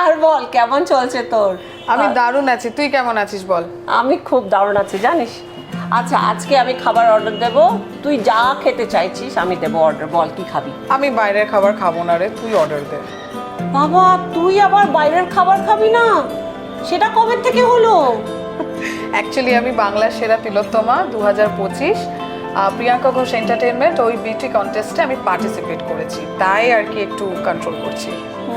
আর বল কেমন চলছে তোর? আমি দারুণ আছি, তুই কেমন আছিস বল? আমি খুব দারুণ আছি জানিস। আচ্ছা আজকে আমি খাবার অর্ডার দেব, তুই যা খেতে চাইছিস আমি দেবো অর্ডার। বল কি খাবি? আমি বাইরের খাবার খাবো না রে, তুই অর্ডার দে। বাবা তুই আবার বাইরের খাবার খাবি না? সেটা কবে থেকে হলো? অ্যাকচুয়ালি আমি বাংলার সেরা তিলোত্তমা 2025 প্রিয়াঙ্কা ঘোষ এন্টারটেনমেন্ট ওই বিউটি কন্টেস্টে আমি পার্টিসিপেট করেছি, তাই আর কি একটু কন্ট্রোল করছি।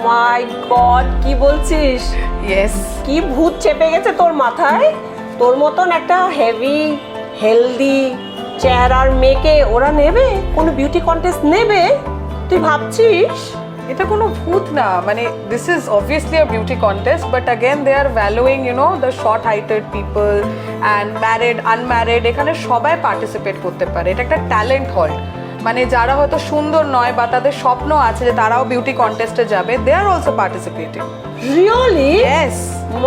মাই গড, কি বলছিস? ইয়েস। কি ভূত চেপে গেছে তোর মাথায়? তোর মতন একটা হেভি হেলদি চেহারার মেয়েকে ওরা নেবে? কোনো বিউটি কন্টেস্ট নেবে? তুই ভাবছিস? এটা কোনো ভূত না, মানে this is obviously a beauty contest, but again they are valuing the short heighted people and married unmarried, এখানে সবাই পার্টিসিপেট করতে পারে। এটা একটা ট্যালেন্ট হয়, মানে যারা হয়তো সুন্দর নয় বা তাদের স্বপ্ন আছে যে তারাও বিউটি কন্টেস্টে যাবে, they are also participating. Really? Yes.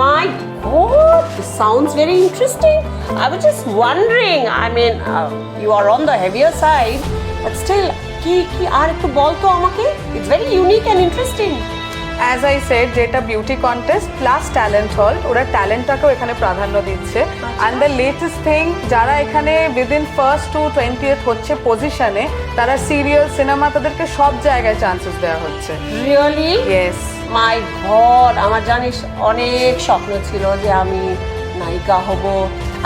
My God, this sounds very interesting. I was just wondering. I mean, you are on the heavier side, but still, কি আর একটু বল তো আমাকে। It's very unique and interesting. As I said, যেটা beauty contest plus talent হল, ওরা ট্যালেন্টটাকেও এখানে প্রাধান্য দিচ্ছে। অ্যান্ড দ্য লেটেস্ট থিং, যারা এখানে উইদিন ফার্স্ট টু 20th হচ্ছে পজিশনে, তারা সিরিয়াল সিনেমা তাদেরকে সব জায়গায় চান্সেস দেওয়া হচ্ছে। Really? ইয়েস। মাই গড, আমার জানিস অনেক স্বপ্ন ছিল যে আমি নায়িকা হব।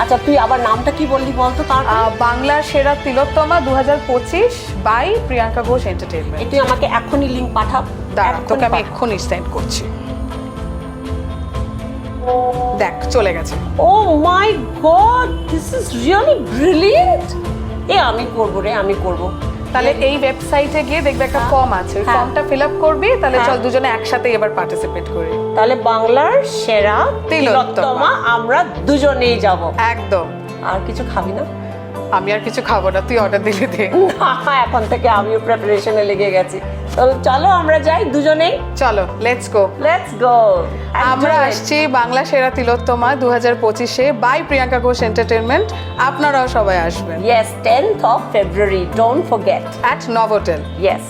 আচ্ছা তুই আবার নামটা কি বললি বলতো তার? বাংলার সেরা তিলোত্তমা 2025 বাই প্রিয়াঙ্কা ঘোষ এন্টারটেনমেন্ট। তুই আমাকে এখনই লিংক পাঠা। দাঁড়া, তোকে আমি এক্ষুনি সেন্ড করছি। দেখ চলে গেছে। Oh my god, this is really brilliant. আমি করবো রে, আমি করবো। তাহলে এই ওয়েবসাইটে গিয়ে দেখবে একটা ফর্ম আছে, ওই ফর্মটা ফিল আপ করবি, তাহলে চল দুজনে একসাথে এবার পার্টিসিপেট করি। তাহলে বাংলার সেরা তিলোত্তমা আমরা দুজনেই যাব। একদম। আর কিছু খাবি না? আমি আর কিছু খাবো না, তুই অর্ডার দিলে দে। না, এখন থেকে আমিও প্রিপারেশনে লেগে গেছি। তো চলো আমরা যাই দুজনেই। চলো লেটস গো। Let's go. আমরা আসছি বাংলা সেরা তিলোত্তমা 2025 বাই প্রিয়াঙ্কা ঘোষ এন্টারটেনমেন্ট। আপনারাও সবাই আসবেন। Yes, 10th of February. Don't forget. At Novotel. Yes.